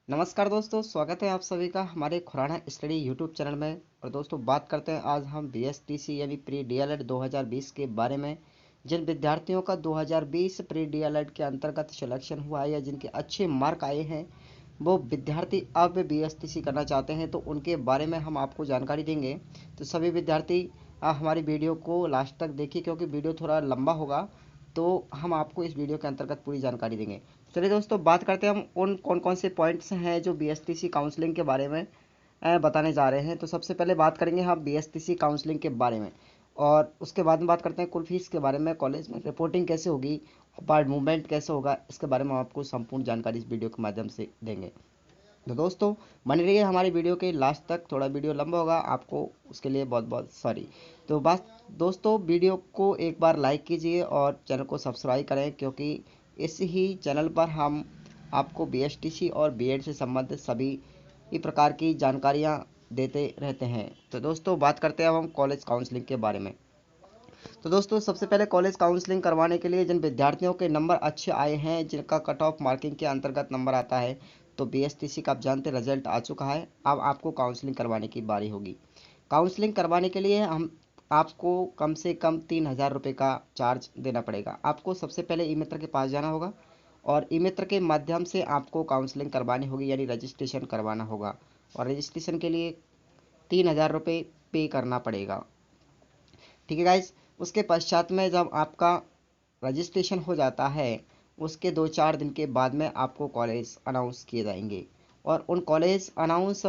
नमस्कार दोस्तों, स्वागत है आप सभी का हमारे खुराना स्टडी यूट्यूब चैनल में। और दोस्तों बात करते हैं आज हम बीएसटीसी यानी प्री डीएलएड 2020 के बारे में। जिन विद्यार्थियों का 2020 प्री डीएलएड के अंतर्गत सिलेक्शन हुआ है या जिनके अच्छे मार्क आए हैं, वो विद्यार्थी अब बीएसटीसी करना चाहते हैं, तो उनके बारे में हम आपको जानकारी देंगे। तो सभी विद्यार्थी हमारी वीडियो को लास्ट तक देखिए, क्योंकि वीडियो थोड़ा लंबा होगा, तो हम आपको इस वीडियो के अंतर्गत पूरी जानकारी देंगे। चलिए दोस्तों, बात करते हैं हम उन कौन कौन से पॉइंट्स हैं जो बीएसटीसी काउंसलिंग के बारे में बताने जा रहे हैं। तो सबसे पहले बात करेंगे हम बीएसटीसी काउंसलिंग के बारे में, और उसके बाद में बात करते हैं कुल फीस के बारे में, कॉलेज में रिपोर्टिंग कैसे होगी, पार्ट मूवमेंट कैसे होगा, इसके बारे में हम आपको संपूर्ण जानकारी इस वीडियो के माध्यम से देंगे। तो दोस्तों बने रहिए हमारी वीडियो के लास्ट तक। थोड़ा वीडियो लंबा होगा, आपको उसके लिए बहुत बहुत सॉरी। तो बस दोस्तों, वीडियो को एक बार लाइक कीजिए और चैनल को सब्सक्राइब करें, क्योंकि इस ही चैनल पर हम आपको बीएसटीसी और बीएड से संबंधित सभी प्रकार की जानकारियां देते रहते हैं। तो दोस्तों बात करते हैं अब हम कॉलेज काउंसलिंग के बारे में। तो दोस्तों सबसे पहले कॉलेज काउंसलिंग करवाने के लिए जिन विद्यार्थियों के नंबर अच्छे आए हैं, जिनका कट ऑफ मार्किंग के अंतर्गत नंबर आता है, तो बीएसटीसी का आप जानते हैं रिजल्ट आ चुका है। अब आपको काउंसलिंग करवाने की बारी होगी। काउंसलिंग करवाने के लिए हम आपको कम से कम 3,000 रुपये का चार्ज देना पड़ेगा। आपको सबसे पहले ई मित्र के पास जाना होगा और ई मित्र के माध्यम से आपको काउंसलिंग करवानी होगी, यानी रजिस्ट्रेशन करवाना होगा। और रजिस्ट्रेशन के लिए 3,000 रुपये पे करना पड़ेगा। ठीक है गाइज। उसके पश्चात में जब आपका रजिस्ट्रेशन हो जाता है, उसके 2-4 दिन के बाद में आपको कॉलेज अनाउंस किए जाएंगे। और उन कॉलेज अनाउंस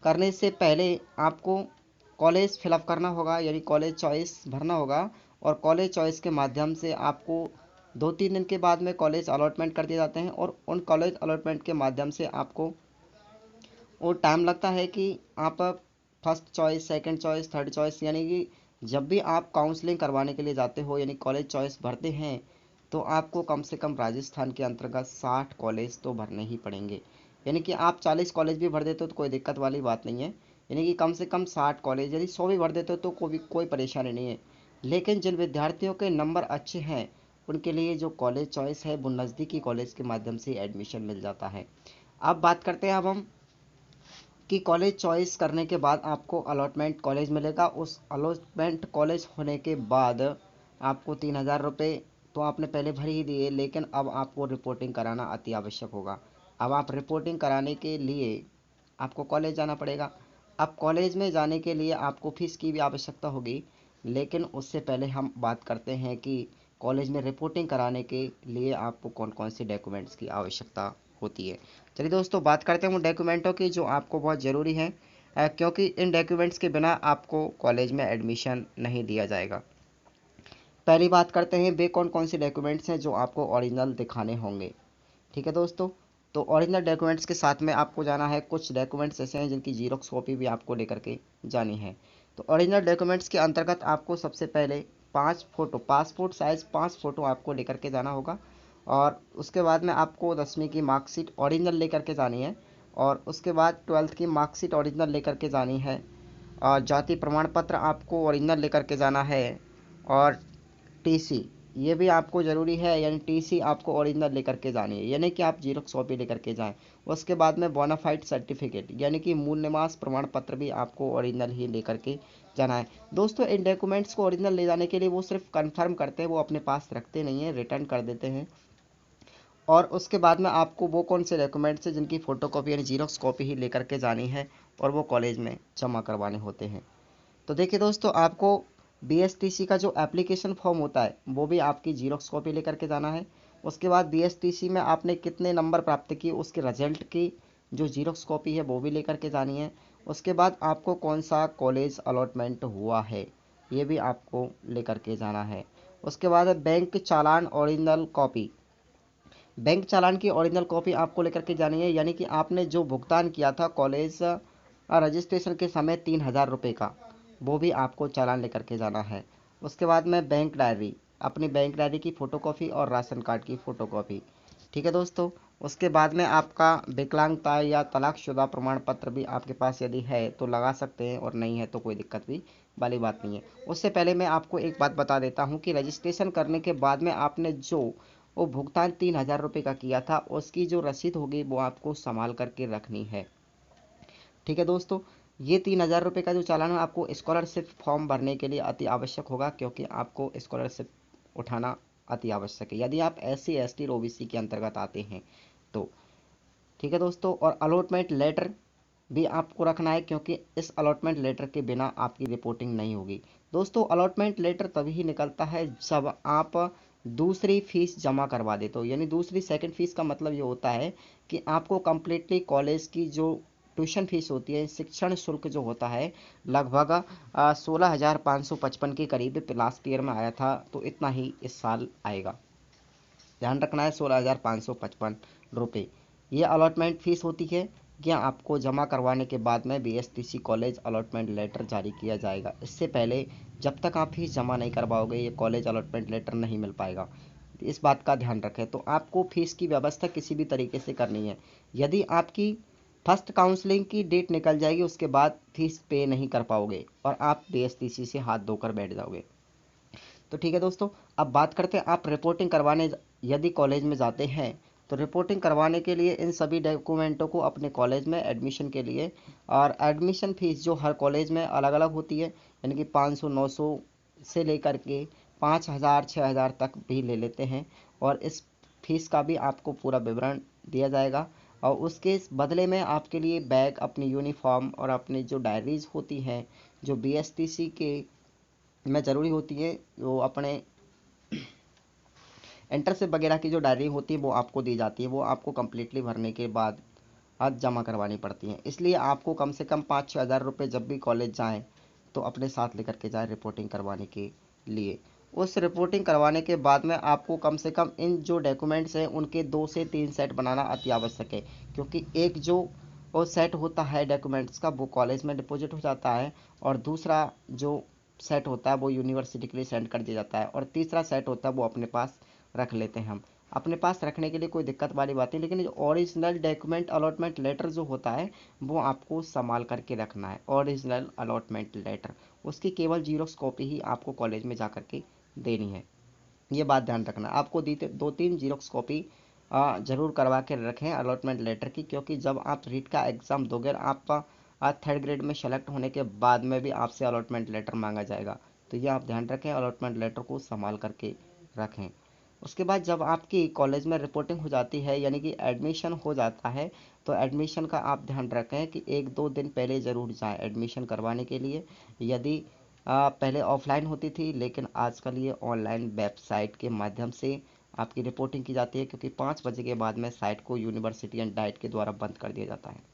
करने से पहले आपको कॉलेज फिलअप करना होगा, यानी कॉलेज चॉइस भरना होगा। और कॉलेज चॉइस के माध्यम से आपको 2-3 दिन के बाद में कॉलेज अलॉटमेंट कर दिए जाते हैं। और उन कॉलेज अलॉटमेंट के माध्यम से आपको वो टाइम लगता है कि आप first choice, second choice, third choice, यानी कि जब भी आप काउंसलिंग करवाने के लिए जाते हो, यानी कॉलेज चॉइस भरते हैं, तो आपको कम से कम राजस्थान के अंतर्गत 60 कॉलेज तो भरने ही पड़ेंगे। यानी कि आप 40 कॉलेज भी भर देते हो तो कोई दिक्कत वाली बात नहीं है। यानी कि कम से कम 60 कॉलेज, यदि 100 भी भर देते हो तो कोई परेशानी नहीं है। लेकिन जिन विद्यार्थियों के नंबर अच्छे हैं, उनके लिए जो कॉलेज चॉइस है वो नज़दीकी कॉलेज के माध्यम से एडमिशन मिल जाता है। अब बात करते हैं अब हम कि कॉलेज चॉइस करने के बाद आपको अलॉटमेंट कॉलेज मिलेगा। उस अलॉटमेंट कॉलेज होने के बाद आपको 3,000 रुपये तो आपने पहले भर ही दिए, लेकिन अब आपको रिपोर्टिंग कराना अति आवश्यक होगा। अब आप रिपोर्टिंग कराने के लिए आपको कॉलेज जाना पड़ेगा। अब कॉलेज में जाने के लिए आपको फीस की भी आवश्यकता होगी, लेकिन उससे पहले हम बात करते हैं कि कॉलेज में रिपोर्टिंग कराने के लिए आपको कौन कौन से डॉक्यूमेंट्स की आवश्यकता होती है। चलिए दोस्तों, बात करते हैं उन डॉक्यूमेंटों की जो आपको बहुत ज़रूरी है, क्योंकि इन डॉक्यूमेंट्स के बिना आपको कॉलेज में एडमिशन नहीं दिया जाएगा। पहली बात करते हैं वे कौन कौन से डॉक्यूमेंट्स हैं जो आपको ओरिजिनल दिखाने होंगे। ठीक है दोस्तों, तो ओरिजिनल डॉक्यूमेंट्स के साथ में आपको जाना है। कुछ डॉक्यूमेंट्स ऐसे हैं जिनकी जीरोक्स कॉपी भी आपको लेकर के जानी है। तो ओरिजिनल डॉक्यूमेंट्स के अंतर्गत आपको सबसे पहले 5 फ़ोटो, पासपोर्ट साइज़ 5 फ़ोटो आपको लेकर के जाना होगा। और उसके बाद में आपको 10वीं की मार्कशीट ओरिजिनल लेकर के जानी है। और उसके बाद 12th की मार्कशीट ओरिजिनल लेकर के जानी है। और जाति प्रमाण पत्र आपको ओरिजिनल लेकर के जाना है। और टीसी ये भी आपको ज़रूरी है, यानी टीसी आपको ओरिजिनल लेकर के जानी है, यानी कि आप जीरोक्स कॉपी लेकर के जाएं। उसके बाद में बोनाफाइड सर्टिफिकेट यानी कि मूल निवास प्रमाण पत्र भी आपको ओरिजिनल ही लेकर के जाना है। दोस्तों इन डॉक्यूमेंट्स को ओरिजिनल ले जाने के लिए वो सिर्फ कंफर्म करते हैं, वो अपने पास रखते नहीं हैं, रिटर्न कर देते हैं। और उसके बाद में आपको वो कौन से डॉक्यूमेंट्स हैं जिनकी फ़ोटोकॉपी यानी जीरोक्स कॉपी ही लेकर के जानी है और वो कॉलेज में जमा करवाने होते हैं। तो देखिए दोस्तों, आपको बीएसटीसी का जो एप्लीकेशन फॉर्म होता है वो भी आपकी जीरोक्स कॉपी लेकर के जाना है। उसके बाद बीएसटीसी में आपने कितने नंबर प्राप्त किए उसके रिजल्ट की जो जीरोक्स कॉपी है वो भी लेकर के जानी है। उसके बाद आपको कौन सा कॉलेज अलॉटमेंट हुआ है ये भी आपको लेकर के जाना है। उसके बाद है बैंक चालान ओरिजिनल कॉपी। बैंक चालान की ओरिजिनल कॉपी आपको लेकर के जानी है, यानी कि आपने जो भुगतान किया था कॉलेज रजिस्ट्रेशन के समय 3,000 रुपये का, वो भी आपको चालान लेकर के जाना है। उसके बाद में बैंक डायरी, अपनी बैंक डायरी की फ़ोटोकॉपी और राशन कार्ड की फ़ोटोकॉपी। ठीक है दोस्तों, उसके बाद में आपका विकलांगता या तलाकशुदा प्रमाण पत्र भी आपके पास यदि है तो लगा सकते हैं, और नहीं है तो कोई दिक्कत भी वाली बात नहीं है। उससे पहले मैं आपको एक बात बता देता हूँ कि रजिस्ट्रेशन करने के बाद में आपने जो वो भुगतान 3,000 रुपये का किया था, उसकी जो रसीद होगी वो आपको संभाल करके रखनी है। ठीक है दोस्तों, ये 3,000 रुपये का जो चालान है आपको स्कॉलरशिप फॉर्म भरने के लिए अति आवश्यक होगा, क्योंकि आपको स्कॉलरशिप उठाना अति आवश्यक है यदि आप SC ST और OBC के अंतर्गत आते हैं तो। ठीक है दोस्तों, और अलॉटमेंट लेटर भी आपको रखना है, क्योंकि इस अलॉटमेंट लेटर के बिना आपकी रिपोर्टिंग नहीं होगी। दोस्तों अलॉटमेंट लेटर तभी ही निकलता है जब आप दूसरी फीस जमा करवा देते हो, यानी दूसरी सेकंड फीस का मतलब ये होता है कि आपको कंप्लीटली कॉलेज की जो ट्यूशन फीस होती है, शिक्षण शुल्क जो होता है, लगभग 16,555 के करीब लास्ट ईयर में आया था, तो इतना ही इस साल आएगा। ध्यान रखना है, 16,555 रुपये ये अलॉटमेंट फीस होती है। यह आपको जमा करवाने के बाद में BSTC कॉलेज अलॉटमेंट लेटर जारी किया जाएगा। इससे पहले जब तक आप फीस जमा नहीं करवाओगे ये कॉलेज अलॉटमेंट लेटर नहीं मिल पाएगा, इस बात का ध्यान रखें। तो आपको फीस की व्यवस्था किसी भी तरीके से करनी है। यदि आपकी फर्स्ट काउंसलिंग की डेट निकल जाएगी उसके बाद फीस पे नहीं कर पाओगे और आप BSTC से हाथ धोकर बैठ जाओगे। तो ठीक है दोस्तों, अब बात करते हैं आप रिपोर्टिंग करवाने यदि कॉलेज में जाते हैं तो रिपोर्टिंग करवाने के लिए इन सभी डॉक्यूमेंटों को अपने कॉलेज में एडमिशन के लिए, और एडमिशन फीस जो हर कॉलेज में अलग अलग होती है, यानी कि 500 900 से लेकर के 5,000 6,000 तक भी ले लेते हैं, और इस फीस का भी आपको पूरा विवरण दिया जाएगा। और उसके बदले में आपके लिए बैग, अपनी यूनिफॉर्म और अपनी जो डायरीज होती हैं जो BSTC के में ज़रूरी होती है, वो अपने इंटर्नशिप वगैरह की जो डायरी होती है वो आपको दी जाती है, वो आपको कम्प्लीटली भरने के बाद आज जमा करवानी पड़ती हैं। इसलिए आपको कम से कम 5-6 हज़ार रुपये जब भी कॉलेज जाएं तो अपने साथ लेकर के जाएं रिपोर्टिंग करवाने के लिए। उस रिपोर्टिंग करवाने के बाद में आपको कम से कम इन जो डॉक्यूमेंट्स हैं उनके 2 से 3 सेट बनाना अति आवश्यक है, क्योंकि एक जो वो सेट होता है डॉक्यूमेंट्स का वो कॉलेज में डिपॉजिट हो जाता है, और दूसरा जो सेट होता है वो यूनिवर्सिटी के लिए सेंड कर दिया जाता है, और तीसरा सेट होता है वो अपने पास रख लेते हैं हम। अपने पास रखने के लिए कोई दिक्कत वाली बात नहीं, लेकिन जो ओरिजिनल डॉक्यूमेंट अलॉटमेंट लेटर जो होता है वो आपको संभाल करके रखना है। ओरिजिनल अलॉटमेंट लेटर, उसकी केवल जीरोक्स कॉपी ही आपको कॉलेज में जा करके देनी है। ये बात ध्यान रखना, आपको 2-3 जीरोक्स कॉपी ज़रूर करवा के रखें अलॉटमेंट लेटर की, क्योंकि जब आप रीट का एग्ज़ाम दोगे आप थर्ड ग्रेड में सेलेक्ट होने के बाद में भी आपसे अलॉटमेंट लेटर मांगा जाएगा। तो ये आप ध्यान रखें, अलॉटमेंट लेटर को संभाल करके रखें। उसके बाद जब आपकी कॉलेज में रिपोर्टिंग हो जाती है, यानी कि एडमिशन हो जाता है, तो एडमिशन का आप ध्यान रखें कि 1-2 दिन पहले ज़रूर जाएं एडमिशन करवाने के लिए। यदि पहले ऑफलाइन होती थी, लेकिन आजकल ये ऑनलाइन वेबसाइट के माध्यम से आपकी रिपोर्टिंग की जाती है, क्योंकि 5 बजे के बाद में साइट को यूनिवर्सिटी एंड डाइट के द्वारा बंद कर दिया जाता है।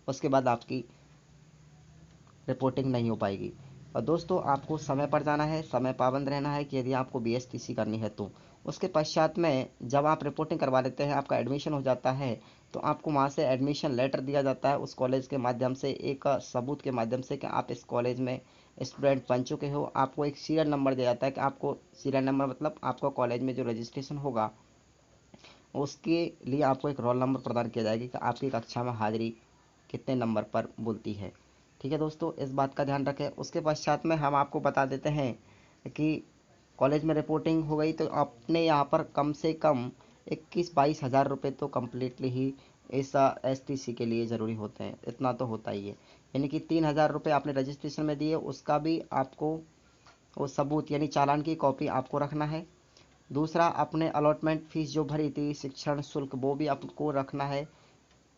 उसके बाद आपकी रिपोर्टिंग नहीं हो पाएगी। और दोस्तों आपको समय पर जाना है, समय पाबंद रहना है कि यदि आपको BSTC करनी है तो। उसके पश्चात में जब आप रिपोर्टिंग करवा लेते हैं, आपका एडमिशन हो जाता है, तो आपको वहाँ से एडमिशन लेटर दिया जाता है उस कॉलेज के माध्यम से, एक सबूत के माध्यम से कि आप इस कॉलेज में स्टूडेंट बन चुके हो। आपको एक सीरियल नंबर दिया जाता है कि आपको सीरियल नंबर मतलब आपका कॉलेज में जो रजिस्ट्रेशन होगा उसके लिए आपको एक रोल नंबर प्रदान किया जाएगा कि आपकी कक्षा में हाजिरी कितने नंबर पर बोलती है। ठीक है दोस्तों, इस बात का ध्यान रखें। उसके पश्चात में हम आपको बता देते हैं कि कॉलेज में रिपोर्टिंग हो गई तो अपने यहाँ पर कम से कम 21-22 हज़ार रुपये तो कम्प्लीटली ही इस STC के लिए ज़रूरी होते हैं, इतना तो होता ही है। यानी कि 3,000 रुपये आपने रजिस्ट्रेशन में दिए, उसका भी आपको वो सबूत यानी चालान की कॉपी आपको रखना है। दूसरा, अपने अलॉटमेंट फ़ीस जो भरी थी शिक्षण शुल्क वो भी आपको रखना है।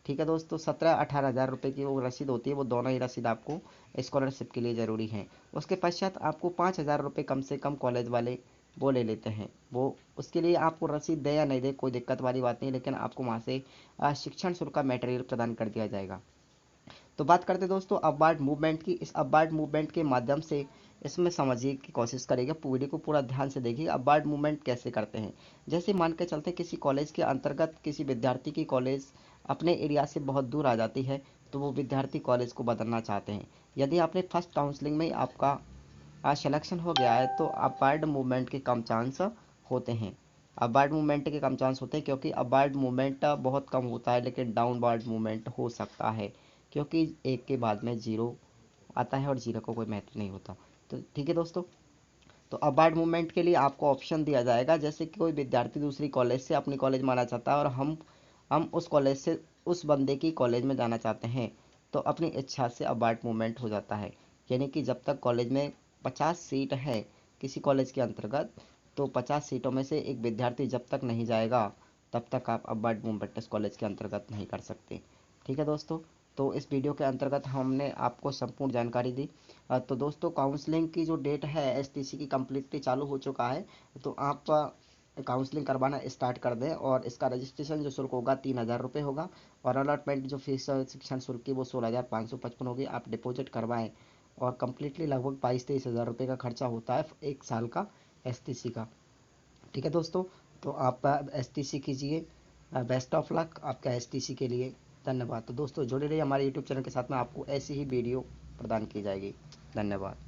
ठीक है दोस्तों, 17-18 हज़ार रुपये की वो रसीद होती है, वो दोनों ही रसीद आपको स्कॉलरशिप के लिए ज़रूरी हैं। उसके पश्चात आपको 5,000 रुपये कम से कम कॉलेज वाले वो ले लेते हैं, वो उसके लिए आपको रसीद दे या नहीं दे कोई दिक्कत वाली बात नहीं, लेकिन आपको वहाँ से शिक्षण शुल्क का मटेरियल प्रदान कर दिया जाएगा। तो बात करते दोस्तों अपवार्ड मूवमेंट की। इस अपवार्ड मूवमेंट के माध्यम से इसमें समझिए की कोशिश करिएगा, वीडियो को पूरा ध्यान से देखिए। अपवार्ड मूवमेंट कैसे करते हैं, जैसे मान के चलते किसी कॉलेज के अंतर्गत किसी विद्यार्थी की कॉलेज अपने एरिया से बहुत दूर आ जाती है, तो वो विद्यार्थी कॉलेज को बदलना चाहते हैं। यदि आपने फर्स्ट काउंसलिंग में आपका सिलेक्शन हो गया है तो अपवार्ड मूवमेंट के कम चांस होते हैं। अपवार्ड मूवमेंट के कम चांस होते हैं क्योंकि अपवार्ड मूवमेंट बहुत कम होता है, लेकिन डाउनवर्ड मूवमेंट हो सकता है, क्योंकि एक के बाद में जीरो आता है और जीरो को कोई महत्व नहीं होता। तो ठीक है दोस्तों, तो अबार्ड मूवमेंट के लिए आपको ऑप्शन दिया जाएगा, जैसे कि कोई विद्यार्थी दूसरी कॉलेज से अपनी कॉलेज में आना चाहता है और हम उस कॉलेज से उस बंदे की कॉलेज में जाना चाहते हैं, तो अपनी इच्छा से अबार्ड मूवमेंट हो जाता है। यानी कि जब तक कॉलेज में 50 सीट है किसी कॉलेज के अंतर्गत, तो 50 सीटों में से एक विद्यार्थी जब तक नहीं जाएगा तब तक आप अबार्ड मूवमेंट इस कॉलेज के अंतर्गत नहीं कर सकते। ठीक है दोस्तों, तो इस वीडियो के अंतर्गत हमने आपको संपूर्ण जानकारी दी। तो दोस्तों, काउंसलिंग की जो डेट है एसटीसी की कम्प्लीटली चालू हो चुका है, तो आप काउंसलिंग करवाना स्टार्ट कर दें। और इसका रजिस्ट्रेशन जो शुल्क होगा 3000 रुपये होगा, और अलॉटमेंट जो फीस शिक्षण शुल्क की वो 16,555 होगी। आप डिपॉजिट करवाएं, और कम्प्लीटली लगभग 22-23 हज़ार रुपये का खर्चा होता है एक साल का एसटीसी का। ठीक है दोस्तों, तो आप एसटीसी कीजिए। बेस्ट ऑफ लक आपका एसटीसी के लिए। धन्यवाद। तो दोस्तों, जुड़े रहिए हमारे यूट्यूब चैनल के साथ में, आपको ऐसी ही वीडियो प्रदान की जाएगी। धन्यवाद।